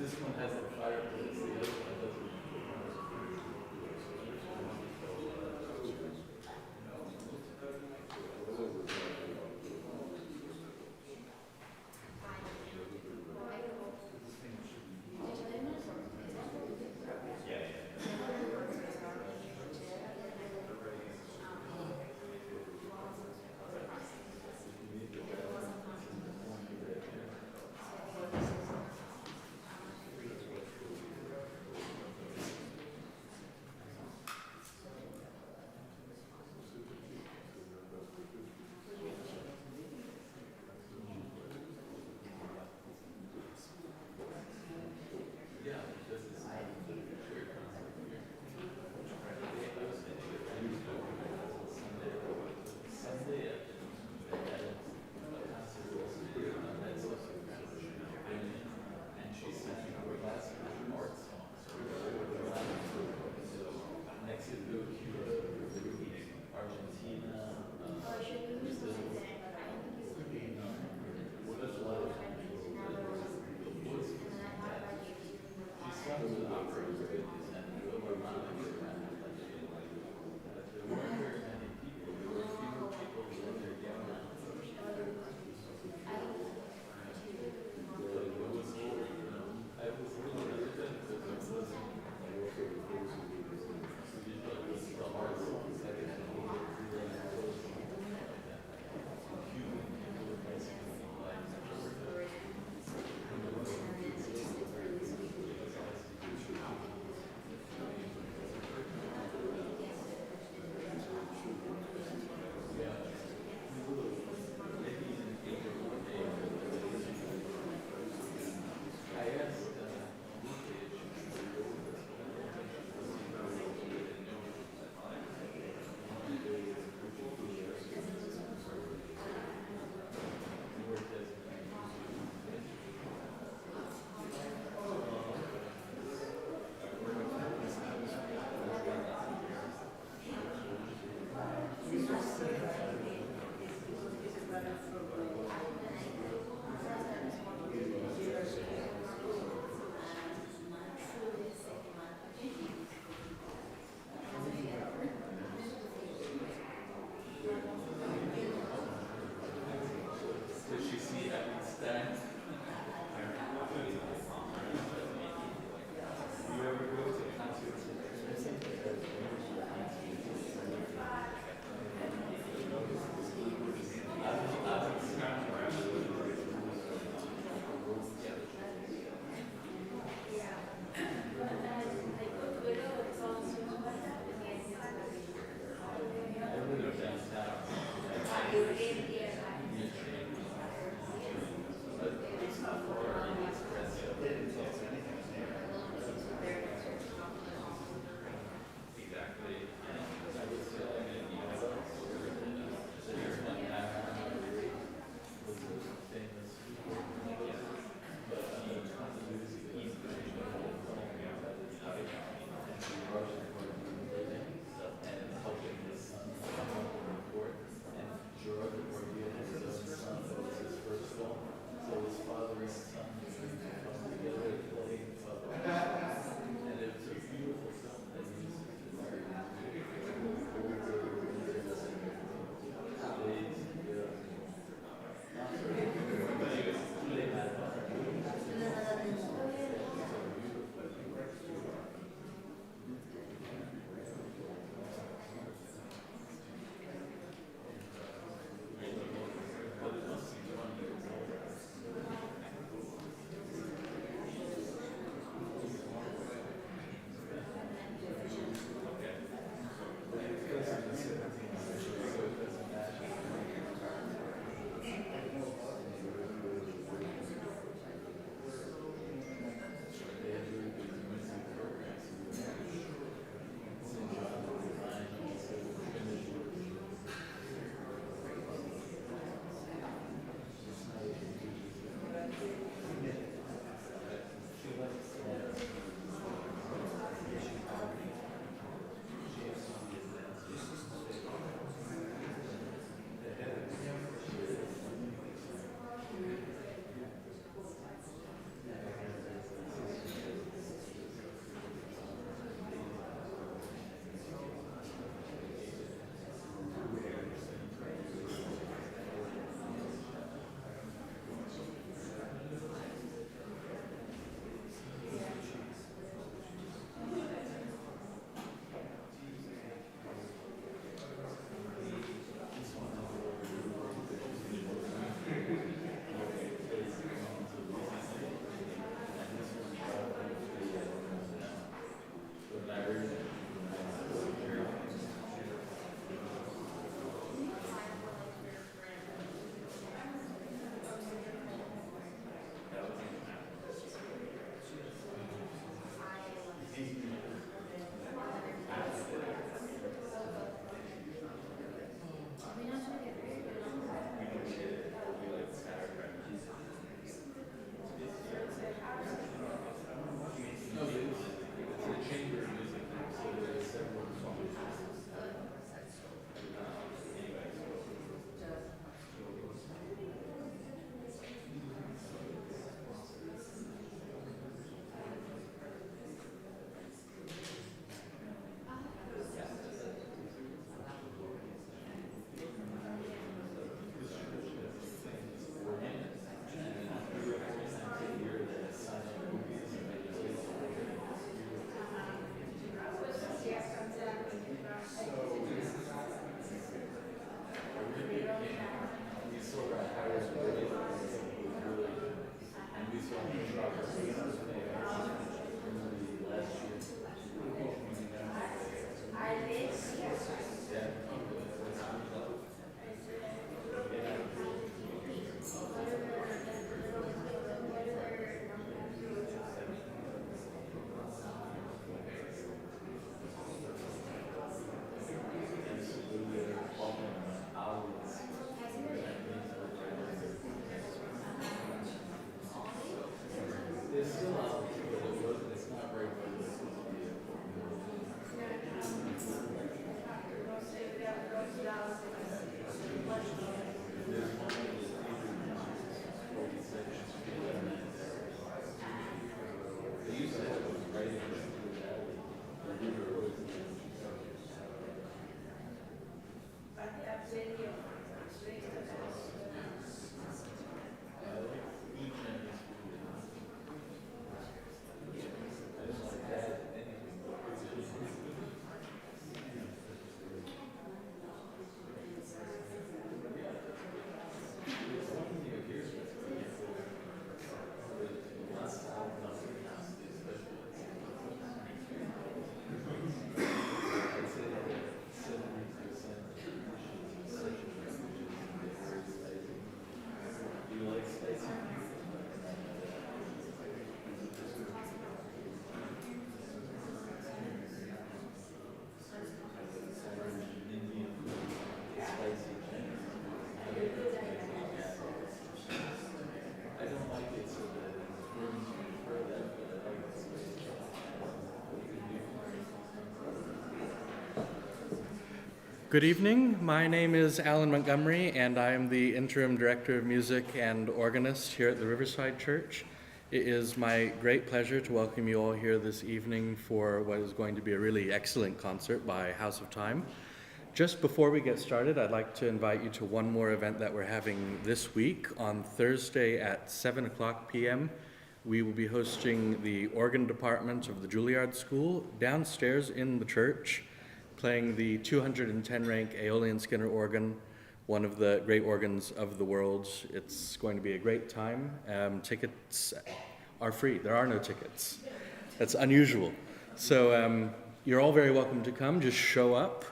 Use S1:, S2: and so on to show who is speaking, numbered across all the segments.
S1: This one has the fireplace, the other one doesn't.
S2: Good evening. My name is Alan Montgomery, and I am the Interim Director of Music and Organist here at the Riverside Church. It is my great pleasure to welcome you all here this evening for what is going to be a really excellent concert by House of Time. Just before we get started, I'd like to invite you to one more event that we're having this week. On Thursday at 7 o'clock p.m., we will be hosting the organ department of the Juilliard School downstairs in the church, playing the 210 rank Aeolian Skinner organ, one of the great organs of the world. It's going to be a great time. Tickets are free. There are no tickets. That's unusual. So you're all very welcome to come. Just show up.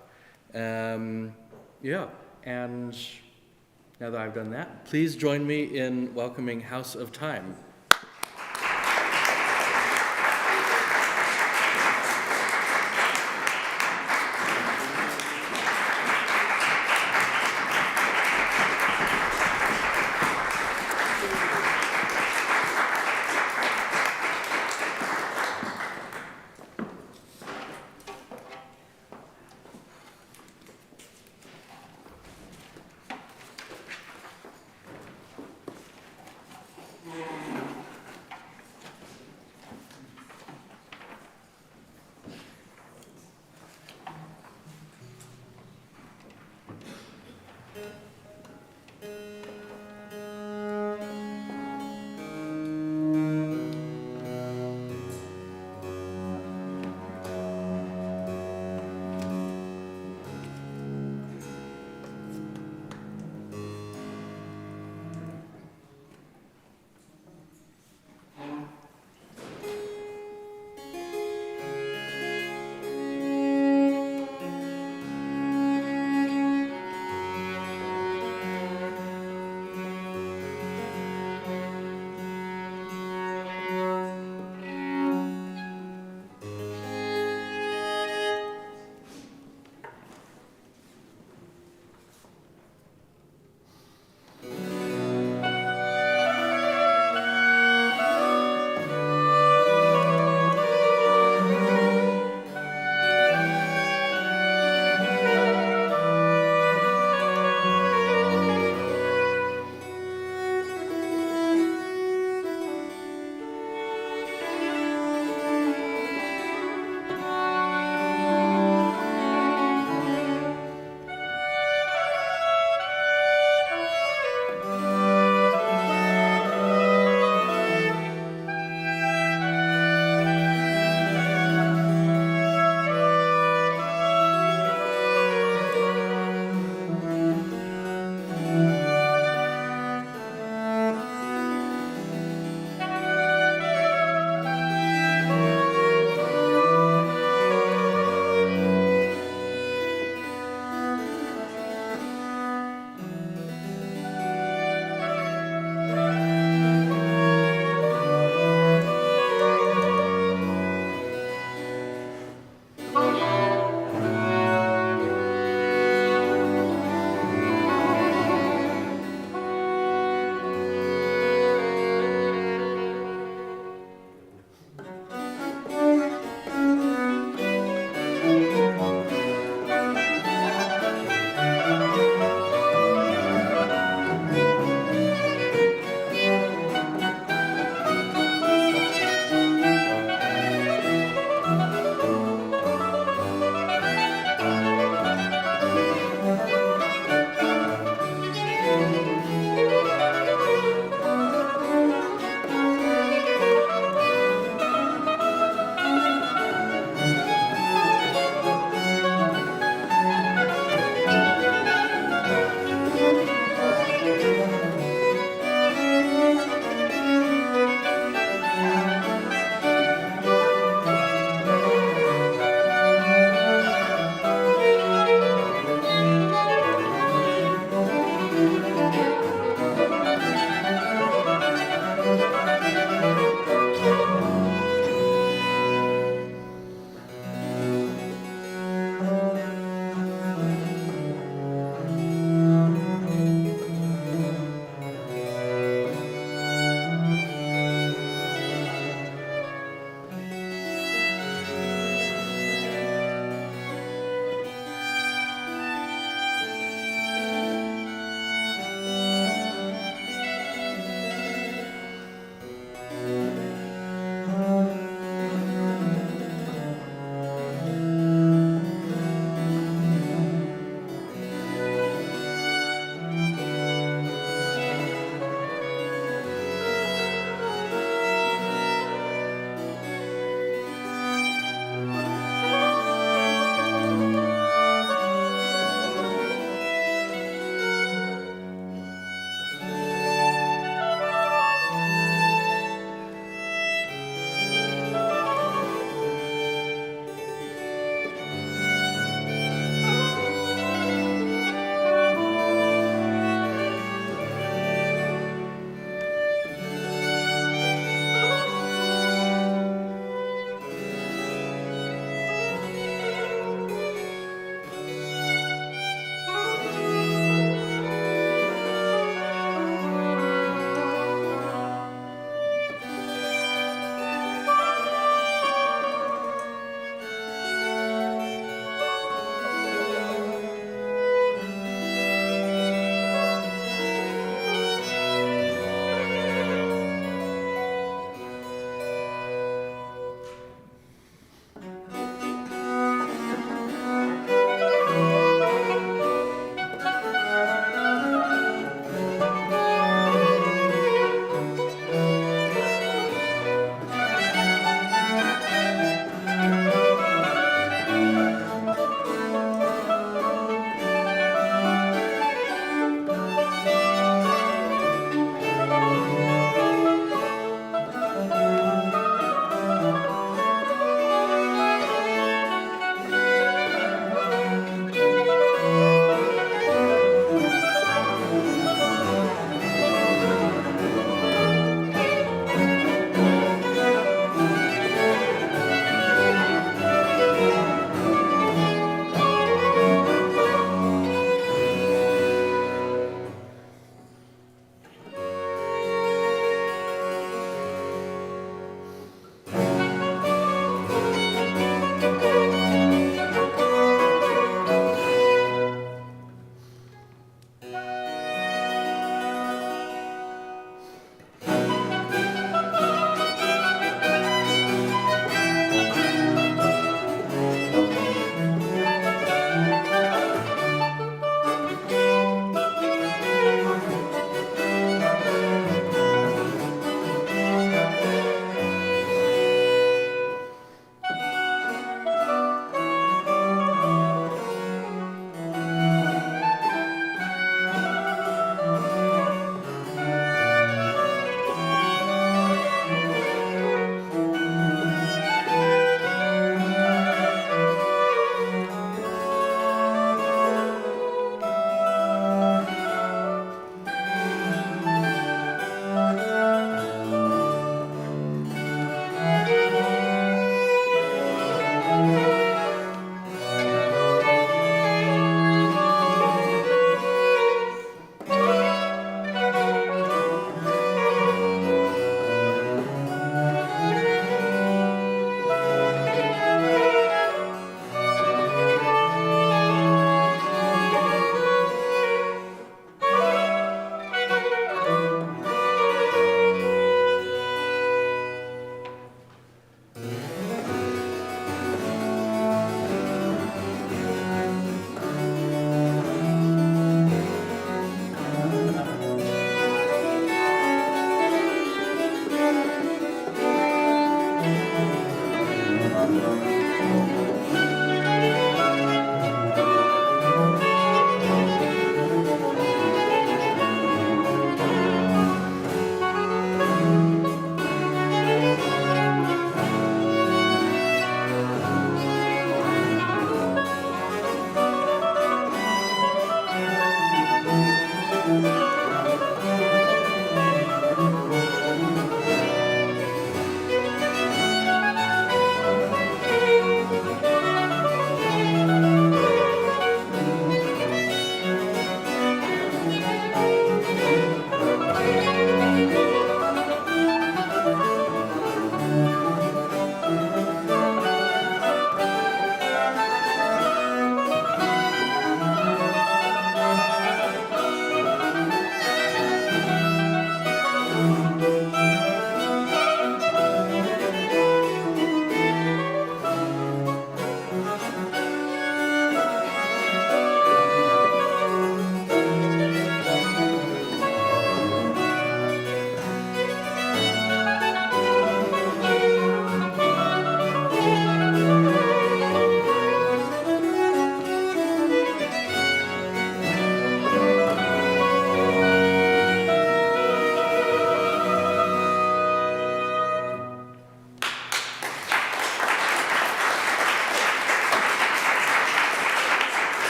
S2: And now that I've done that, please join me in welcoming House of Time.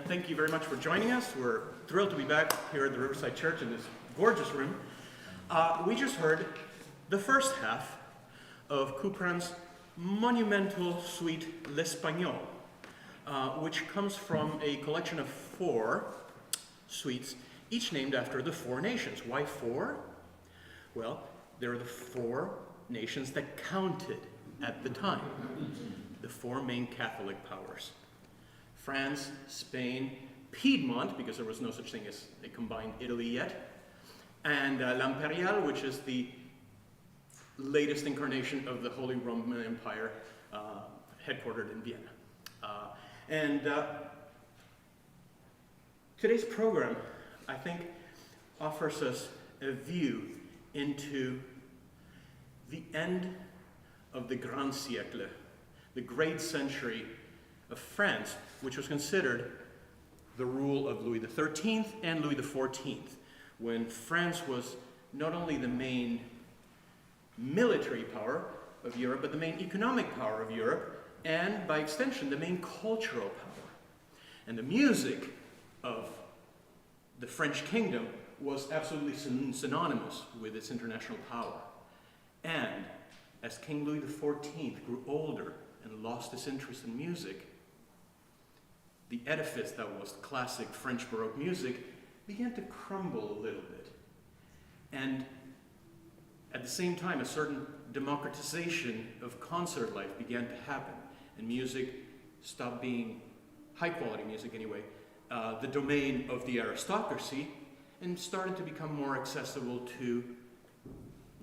S3: Thank you very much for joining us. We're thrilled to be back here at the Riverside Church in this gorgeous room. We just heard the first half of Couperin's monumental suite L'Espagnol, which comes from a collection of 4 suites, each named after the 4 nations. Why 4? Well, they're the 4 nations that counted at the time, the 4 main Catholic powers. France, Spain, Piedmont, because there was no such thing as a combined Italy yet, and L'Imperial, which is the latest incarnation of the Holy Roman Empire, headquartered in Vienna. Today's program, I think, offers us a view into the end of the Grand Siècle, the great century of France, which was considered the rule of Louis XIII and Louis XIV, when France was not only the main military power of Europe, but the main economic power of Europe, and by extension, the main cultural power. And the music of the French kingdom was absolutely synonymous with its international power. And as King Louis XIV grew older and lost his interest in music, the edifice that was classic French Baroque music began to crumble a little bit. And at the same time, a certain democratization of concert life began to happen, and music stopped being, high-quality music anyway, the domain of the aristocracy, and started to become more accessible to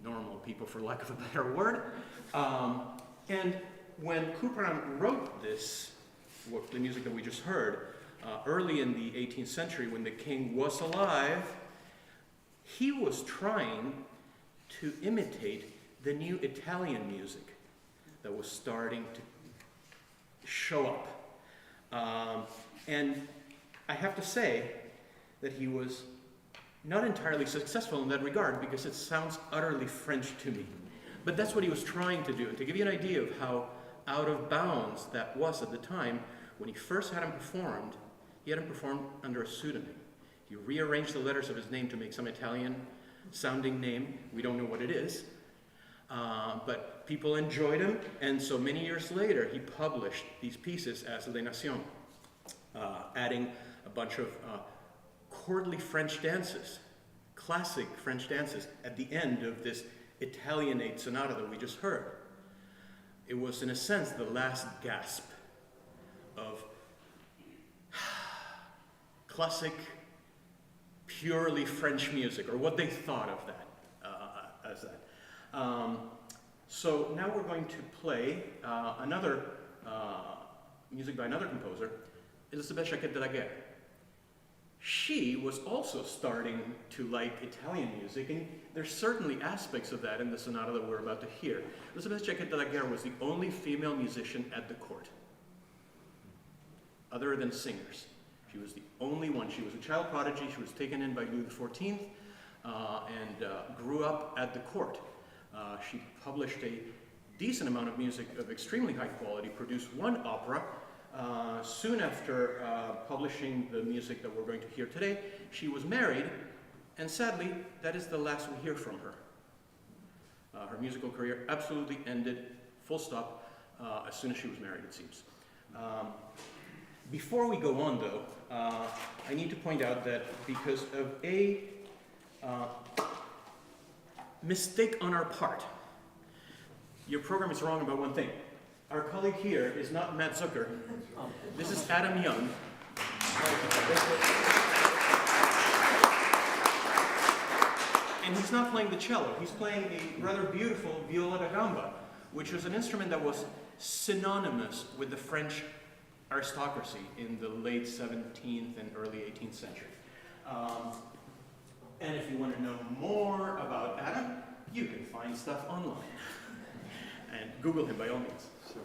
S3: normal people, for lack of a better word. And when Couperin wrote this, the music that we just heard, early in the 18th century, when the king was alive, he was trying to imitate the new Italian music that was starting to show up. And I have to say that he was not entirely successful in that regard, because it sounds utterly French to me. But that's what he was trying to do. And to give you an idea of how out of bounds that was at the time, when he first had him performed, he had him performed under a pseudonym. He rearranged the letters of his name to make some Italian-sounding name. We don't know what it is. But people enjoyed him, and so many years later, he published these pieces as Les Nations, adding a bunch of courtly French dances, classic French dances, at the end of this Italianate sonata that we just heard. It was, in a sense, the last gasp of classic, purely French music, or what they thought of that as that. So now we're going to play another music by another composer, Elisabeth Jacquet de la Guerre. She was also starting to like Italian music, and there's certainly aspects of that in the sonata that we're about to hear. Elisabeth Jacquet de la Guerre was the only female musician at the court, other than singers. She was the only one. She was a child prodigy. She was taken in by Louis XIV and grew up at the court. She published a decent amount of music of extremely high quality, produced one opera. Soon after publishing the music that we're going to hear today, she was married, and sadly, that is the last we hear from her. Her musical career absolutely ended, full stop, as soon as she was married, it seems. Before we go on, though, I need to point out that because of a mistake on our part, your program is wrong about one thing. Our colleague here is not Matt Zucker. This is Adam Young. And he's not playing the cello. He's playing a rather beautiful viola da gamba, which was an instrument that was synonymous with the French aristocracy in the late 17th and early 18th century. And if you want to know more about Adam, you can find stuff online. And Google him by all means. Sure.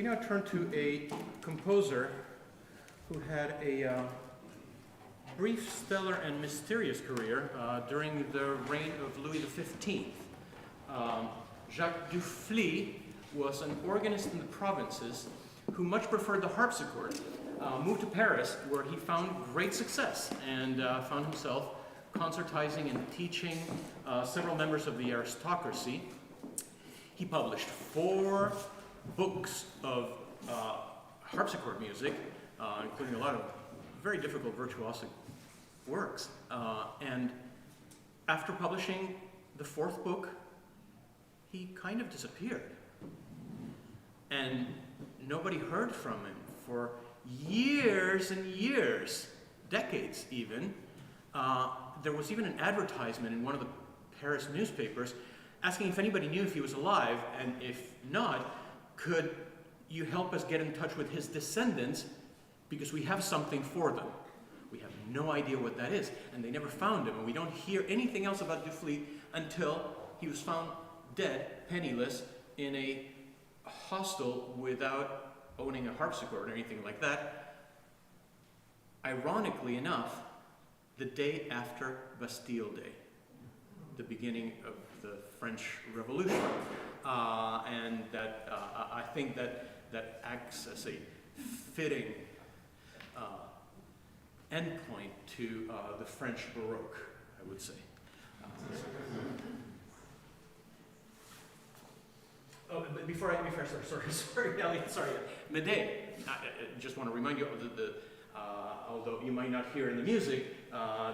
S3: We now turn to a composer who had a brief, stellar, and mysterious career during the reign of Louis XV. Jacques Duflé was an organist in the provinces who much preferred the harpsichord, moved to Paris where he found great success and found himself concertizing and teaching several members of the aristocracy. He published 4 books of harpsichord music, including a lot of very difficult virtuosic works. And after publishing the 4th book, he kind of disappeared. And nobody heard from him for years and years, decades even. There was even an advertisement in one of the Paris newspapers asking if anybody knew if he was alive, and if not, could you help us get in touch with his descendants, because we have something for them. We have no idea what that is, and they never found him, and we don't hear anything else about Duflé until he was found dead, penniless, in a hostel without owning a harpsichord or anything like that. Ironically enough, the day after Bastille Day, the beginning of the French Revolution. And that I think that acts as a fitting endpoint to the French Baroque, I would say. But before I start, sorry, Elliot, sorry. Medea. I just want to remind you of although you might not hear in the music,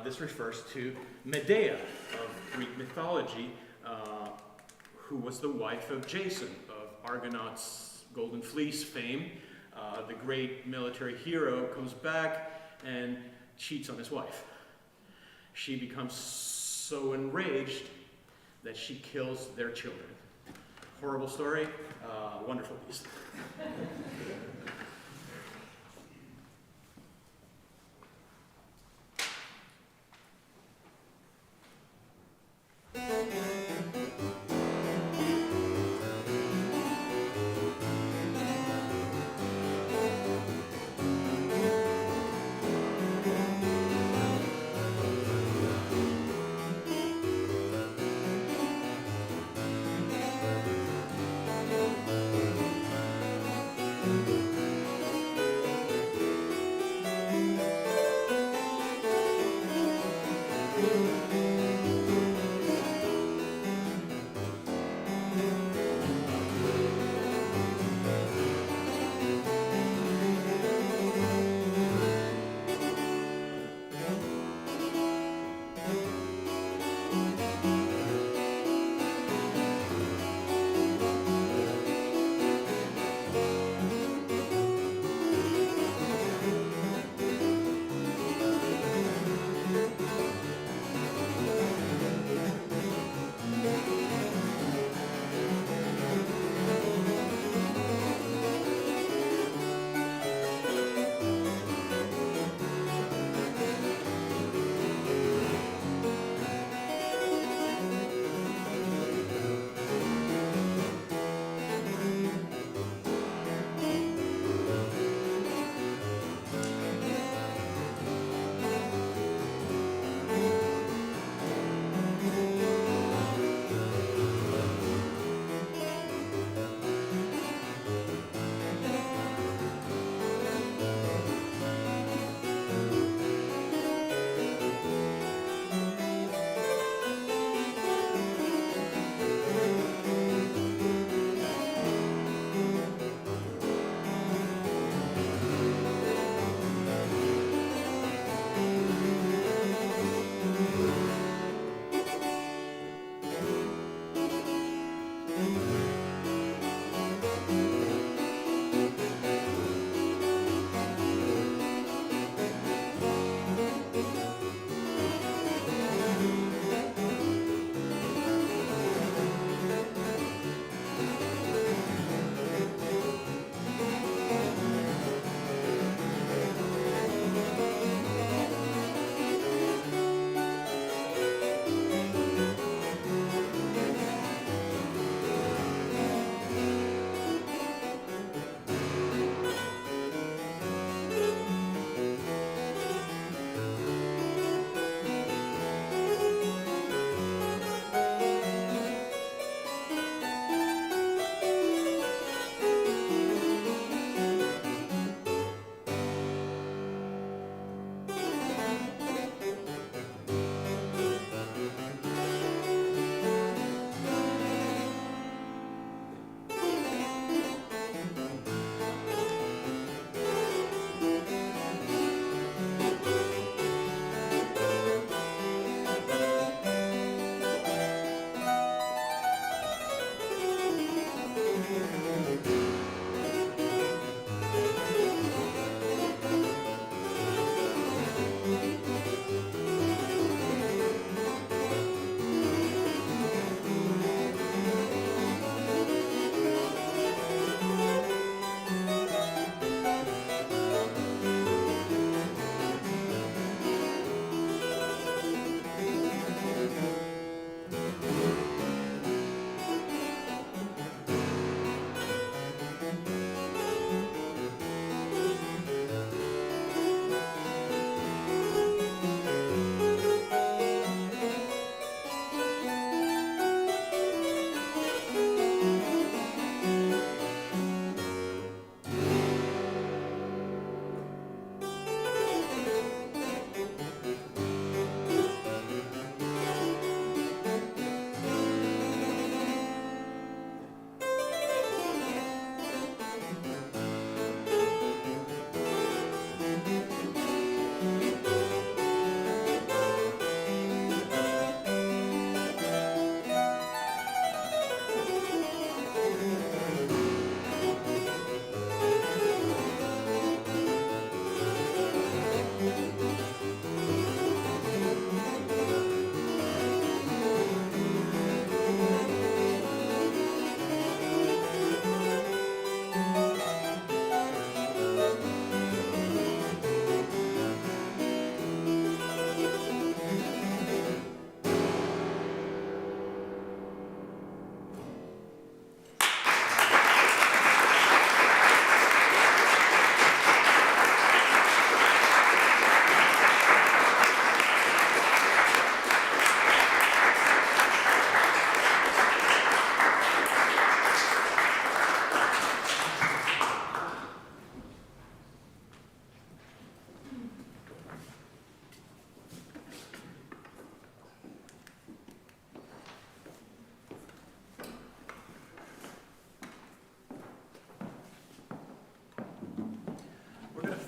S3: this refers to Medea of Greek mythology, who was the wife of Jason, of Argonaut's Golden Fleece fame. The great military hero comes back and cheats on his wife. She becomes so enraged that she kills their children. Horrible story, wonderful piece.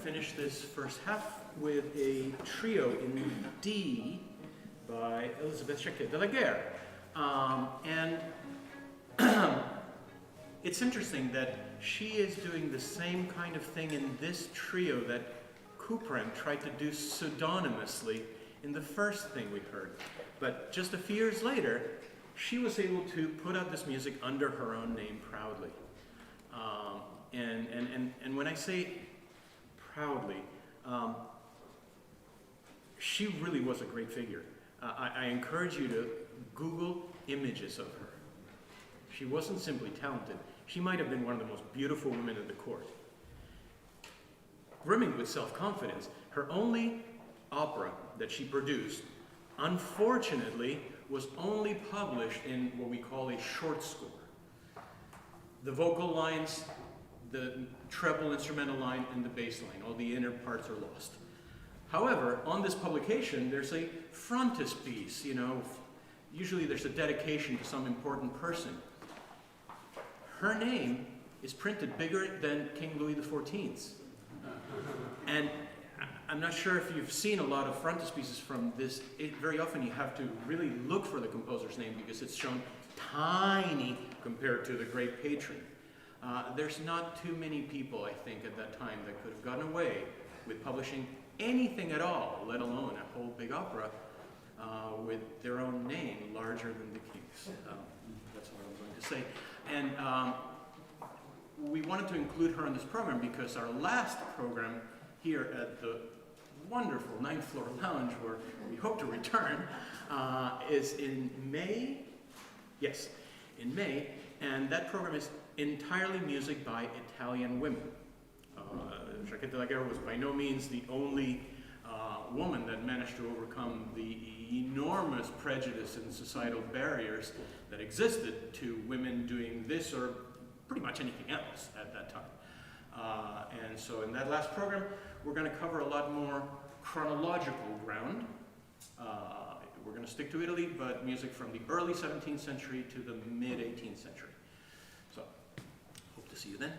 S3: finish this first half with a trio in D by Elisabeth Jacquet de la Guerre. And it's interesting that she is doing the same kind of thing in this trio that Couperin tried to do pseudonymously in the first thing we heard. But just a few years later, she was able to put out this music under her own name proudly. And when I say proudly, she really was a great figure. I encourage you to Google images of her. She wasn't simply talented. She might have been one of the most beautiful women of the court. Brimming with self-confidence, her only opera that she produced, unfortunately, was only published in what we call a short score. The vocal lines, the treble instrumental line, and the bass line, all the inner parts are lost. However, on this publication, there's a frontispiece, usually there's a dedication to some important person. Her name is printed bigger than King Louis XIV's. And I'm not sure if you've seen a lot of frontispieces from this. Very often you have to really look for the composer's name because it's shown tiny compared to the great patron. There's not too many people, I think, at that time that could have gotten away with publishing anything at all, let alone a whole big opera with their own name larger than the king's. That's what I'm going to say. And we wanted to include her in this program because our last program here at the wonderful 9th floor lounge, where we hope to return, is in May. Yes, in May. And that program is entirely music by Italian women. Jacquet de la Guerre was by no means the only woman that managed to overcome the enormous prejudice and societal barriers that existed to women doing this or pretty much anything else at that time. And so in that last program, we're going to cover a lot more chronological ground. We're going to stick to Italy, but music from the early 17th century to the mid 18th century. So, hope to see you then.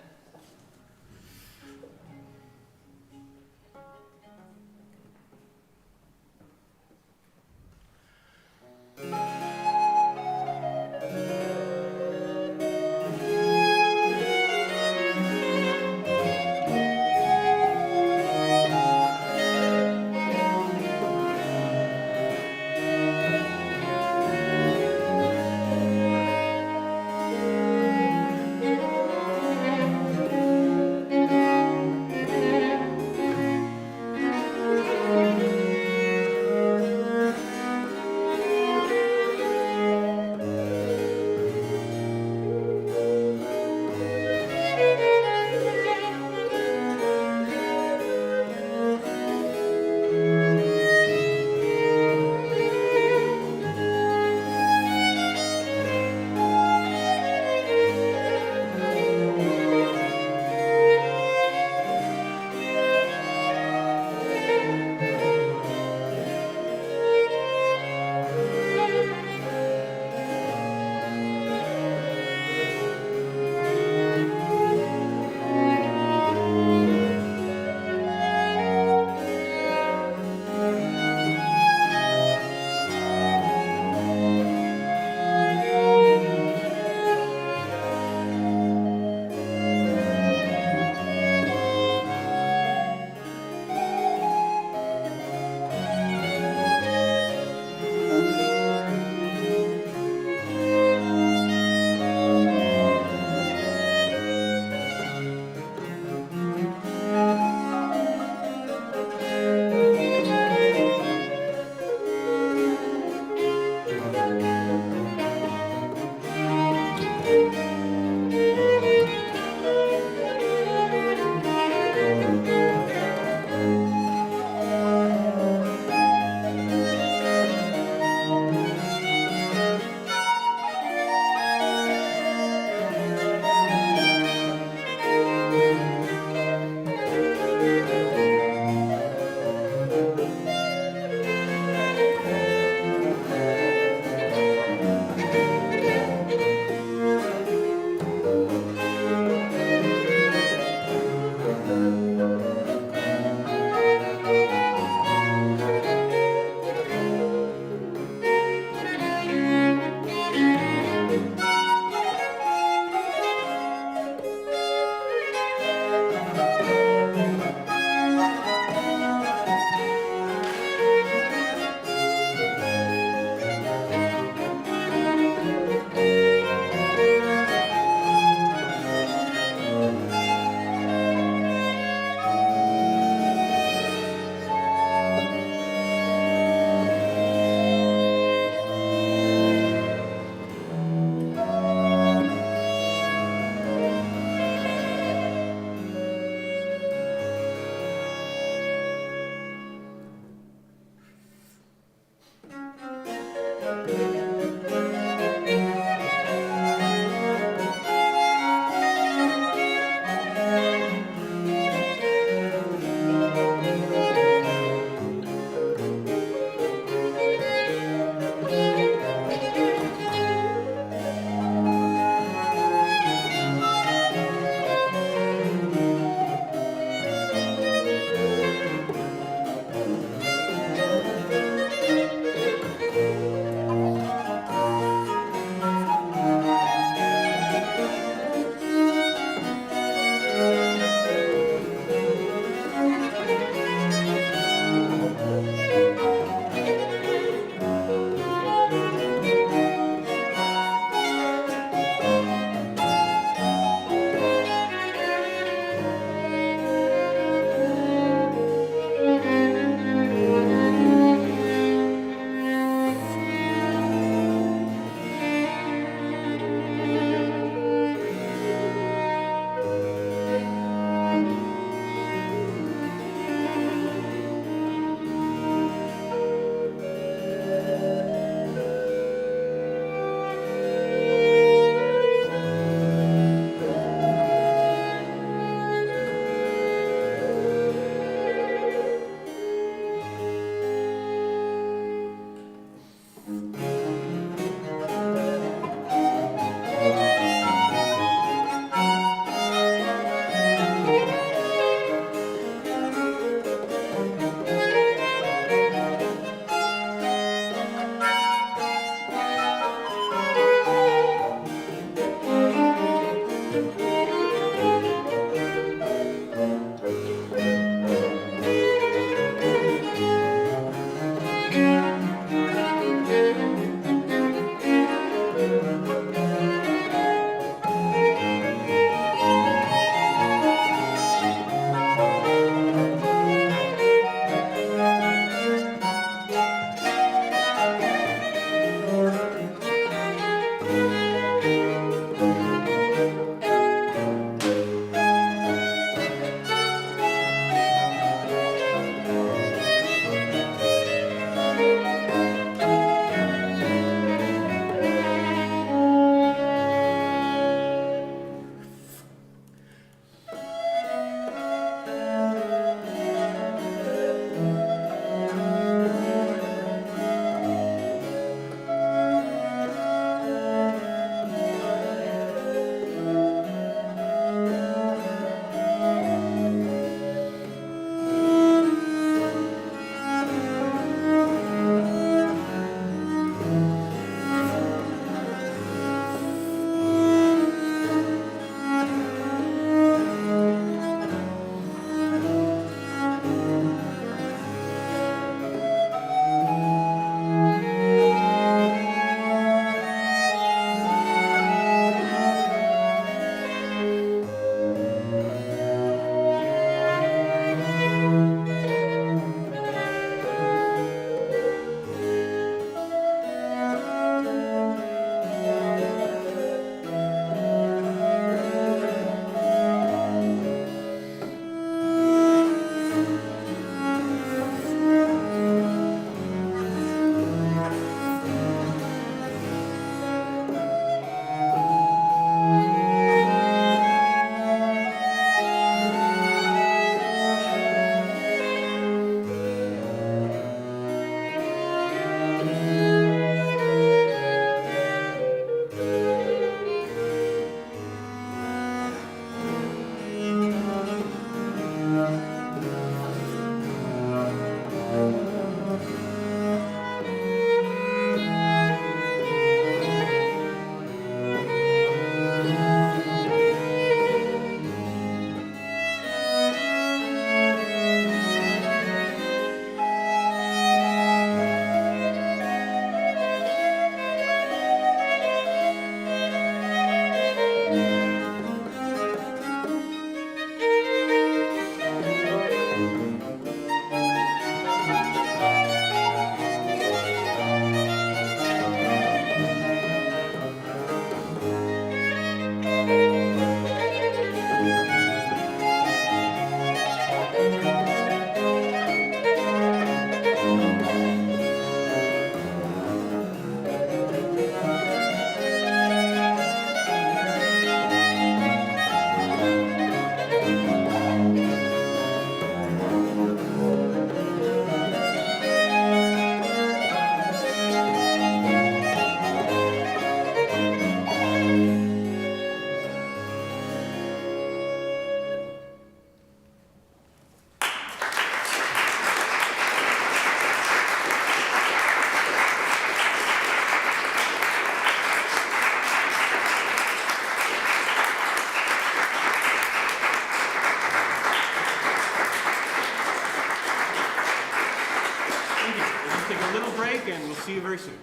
S3: break, and we'll see you very soon.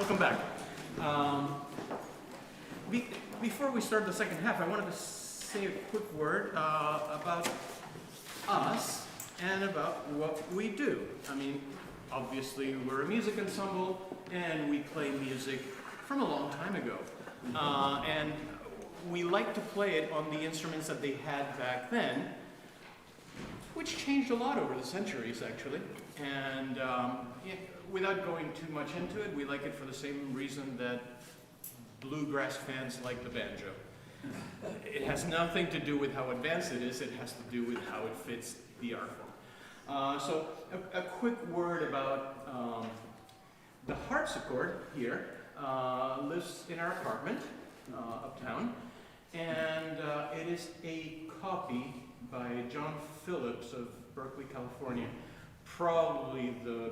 S3: Welcome back. Before we start the second half, I wanted to say a quick word about us and about what we do. I mean, obviously we're a music ensemble and we play music from a long time ago. And we like to play it on the instruments that they had back then, which changed a lot over the centuries, actually. And without going too much into it, we like it for the same reason that bluegrass fans like the banjo. It has nothing to do with how advanced it is, it has to do with how it fits the art form. So a quick word about the harpsichord here. Lives in our apartment uptown, and it is a copy by John Phillips of Berkeley, California, probably the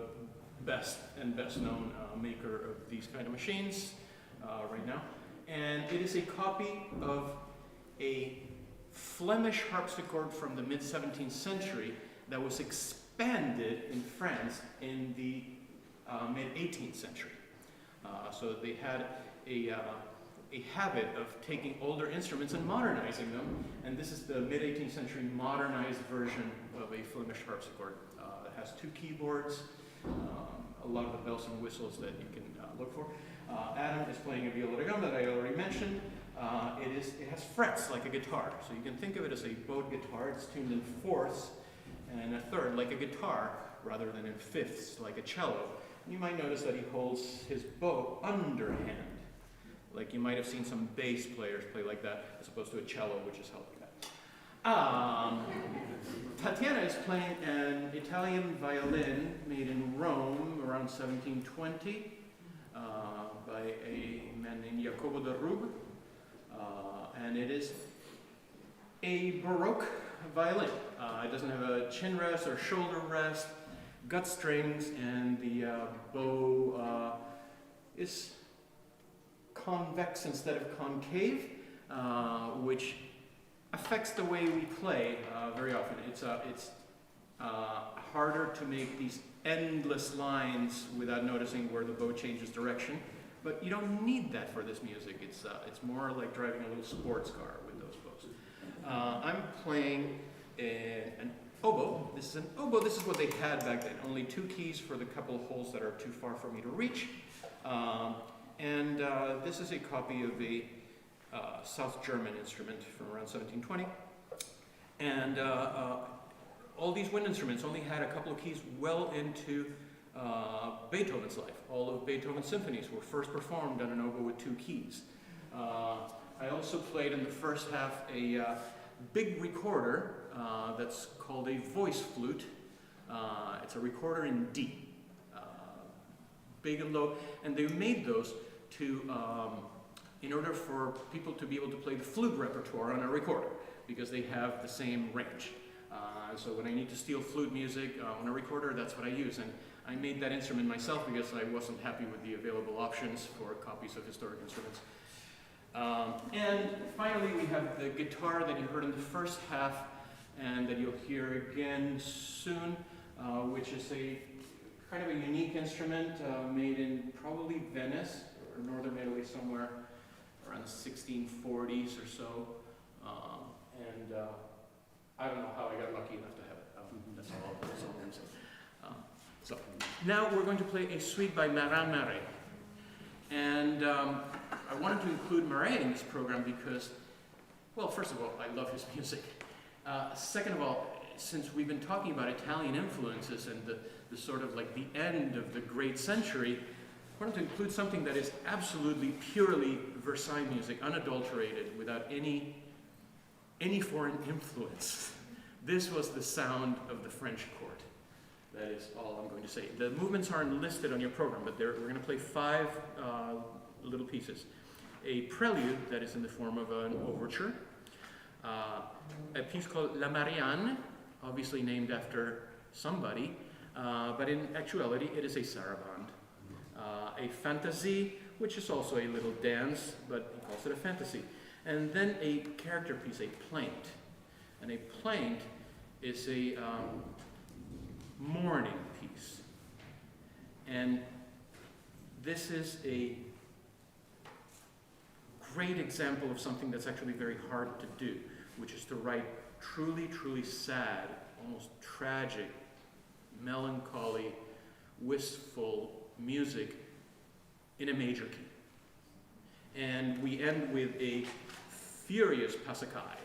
S3: best and best known maker of these kind of machines right now. And it is a copy of a Flemish harpsichord from the mid-17th century that was expanded in France in the mid-18th century. So they had a habit of taking older instruments and modernizing them, and this is the mid-18th century modernized version of a Flemish harpsichord. It has two keyboards, a lot of the bells and whistles that you can look for. Adam is playing a viola da gamba that I already mentioned. It has frets like a guitar, so you can think of it as a bowed guitar. It's tuned in fourths and a third like a guitar rather than in fifths like a cello. You might notice that he holds his bow underhand, like you might have seen some bass players play like that, as opposed to a cello, which is held like that. Tatiana is playing an Italian violin made in Rome around 1720 by a man named Jacopo de Rube, and it is a Baroque violin. It doesn't have a chin rest or shoulder rest, gut strings, and the bow is convex instead of concave, which affects the way we play very often. It's harder to make these endless lines without noticing where the bow changes direction, but you don't need that for this music. It's more like driving a little sports car with those bows. I'm playing an oboe. This is an oboe. This is what they had back then. Only two keys for the couple of holes that are too far for me to reach. And this is a copy of a South German instrument from around 1720. And all these wind instruments only had a couple of keys well into Beethoven's life. All of Beethoven's symphonies were first performed on an oboe with two keys. I also played in the first half a big recorder that's called a voice flute. It's a recorder in D. Big and low, and they made those to, in order for people to be able to play the flute repertoire on a recorder, because they have the same range. So when I need to steal flute music on a recorder, that's what I use. And I made that instrument myself because I wasn't happy with the available options for copies of historic instruments. And finally, we have the guitar that you heard in the first half, and that you'll hear again soon, which is a kind of a unique instrument made in probably Venice or northern Italy, somewhere around the 1640s or so. I don't know how I got lucky enough to have it. That's all I'm going to say. So now we're going to play a suite by Marin Marais. And I wanted to include Marais in this program because, well, first of all, I love his music. Second of all, since we've been talking about Italian influences and the sort of like the end of the great century, I wanted to include something that is absolutely purely Versailles music, unadulterated, without any foreign influence. This was the sound of the French court. That is all I'm going to say. The movements aren't listed on your program, but we're going to play 5 little pieces. A prelude that is in the form of an overture, a piece called La Marianne, obviously named after somebody, but in actuality it is a sarabande. A fantasy, which is also a little dance, but he calls it a fantasy. And then a character piece, a plaint. And a plaint is a mourning piece. And this is a great example of something that's actually very hard to do, which is to write truly, truly sad, almost tragic, melancholy, wistful music in a major key. And we end with a furious passacaille.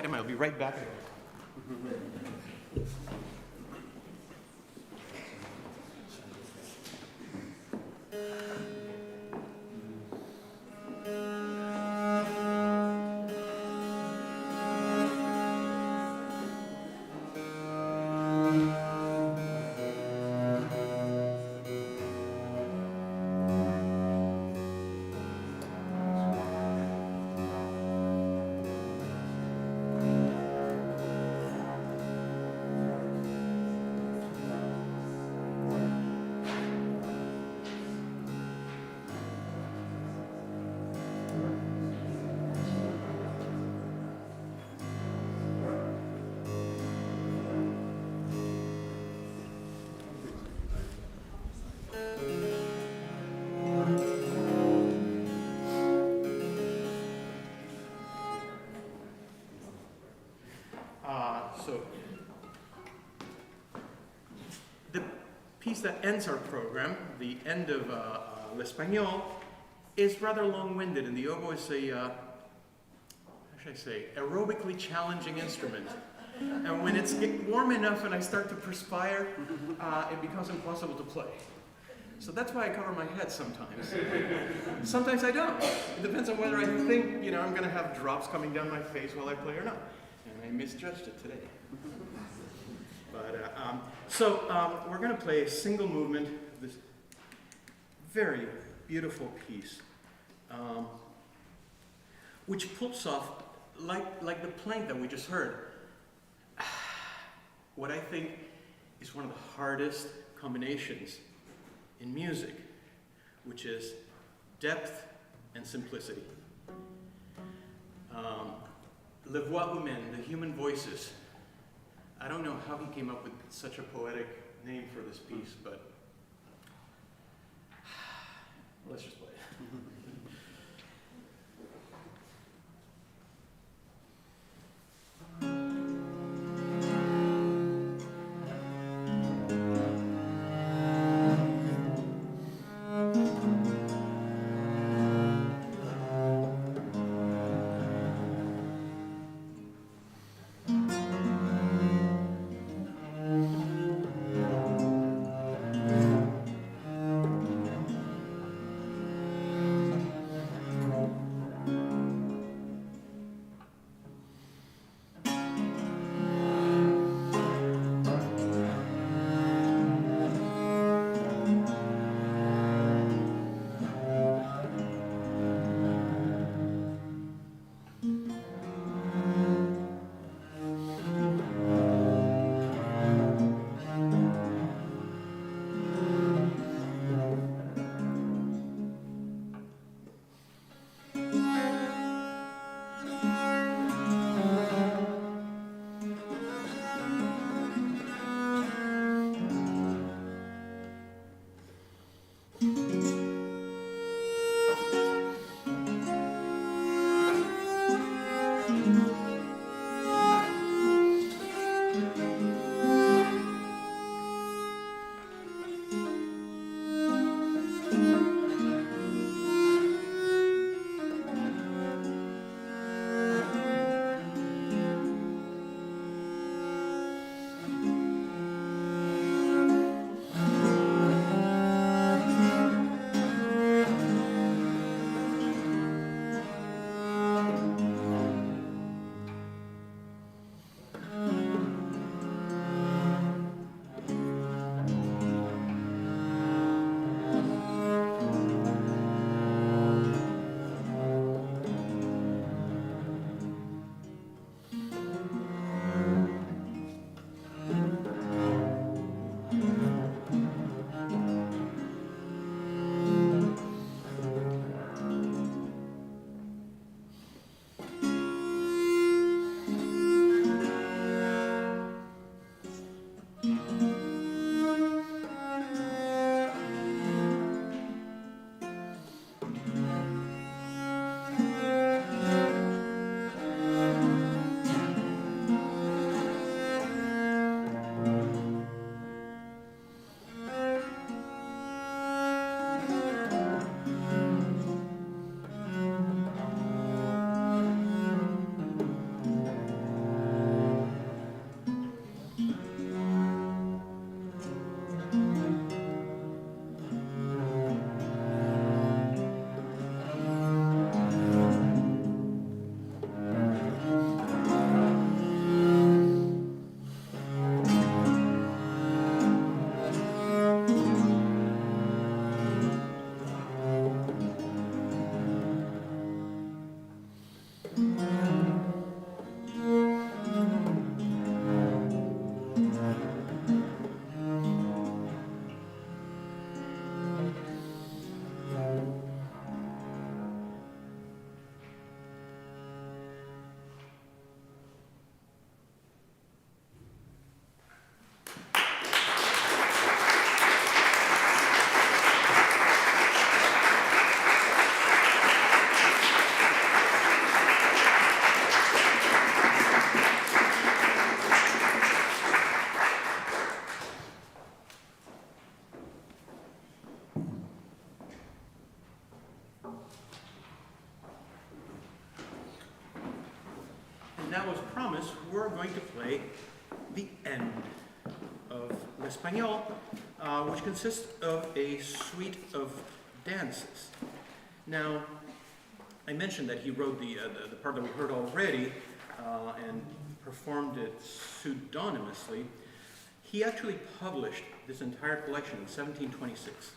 S3: item. I'll be right back. So the piece that ends our program, the end of L'Espagnol, is rather long-winded, and the oboe is a, how should I say, aerobically challenging instrument. And when it's warm enough and I start to perspire, it becomes impossible to play. So that's why I cover my head sometimes. Sometimes I don't. It depends on whether I think, I'm going to have drops coming down my face while I play or not. And I misjudged it today. But we're going to play a single movement of this very beautiful piece, which pulls off like the plank that we just heard. What I think is one of the hardest combinations in music, which is depth and simplicity. Les voix humaines, the human voices. I don't know how he came up with such a poetic name for this piece, but let's just play it. now, as promised, we're going to play the end of L'Espagnol, which consists of a suite of dances. Now, I mentioned that he wrote the part that we heard already and performed it pseudonymously. He actually published this entire collection in 1726.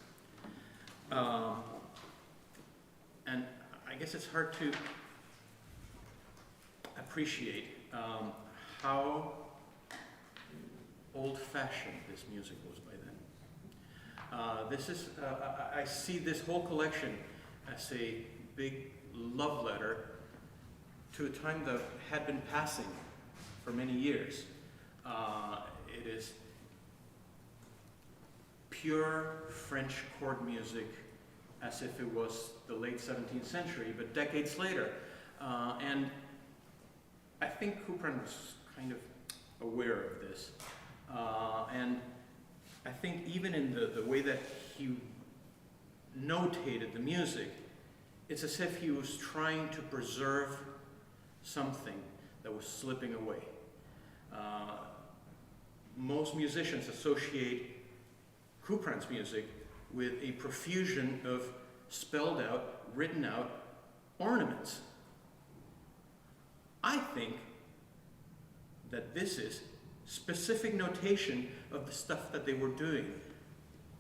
S3: And I guess it's hard to appreciate how old-fashioned this music was by then. I see this whole collection as a big love letter to a time that had been passing for many years. It is pure French court music, as if it was the late 17th century, but decades later. And I think Couperin was kind of aware of this. And I think even in the way that he notated the music, it's as if he was trying to preserve something that was slipping away. Most musicians associate Couperin's music with a profusion of spelled out, written out ornaments. I think that this is specific notation of the stuff that they were doing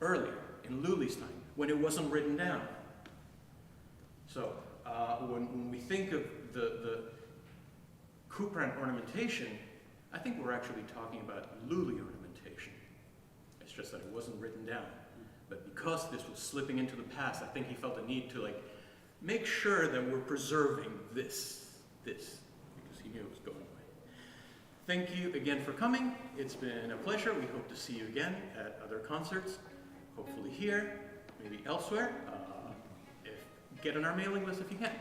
S3: earlier in Lully's time, when it wasn't written down. So when we think of the Couperin ornamentation, I think we're actually talking about Lully ornamentation. It's just that it wasn't written down. But because this was slipping into the past, I think he felt a need to make sure that we're preserving this, because he knew it was going away. Thank you again for coming. It's been a pleasure. We hope to see you again at other concerts, hopefully here, maybe elsewhere. Get on our mailing list if you can.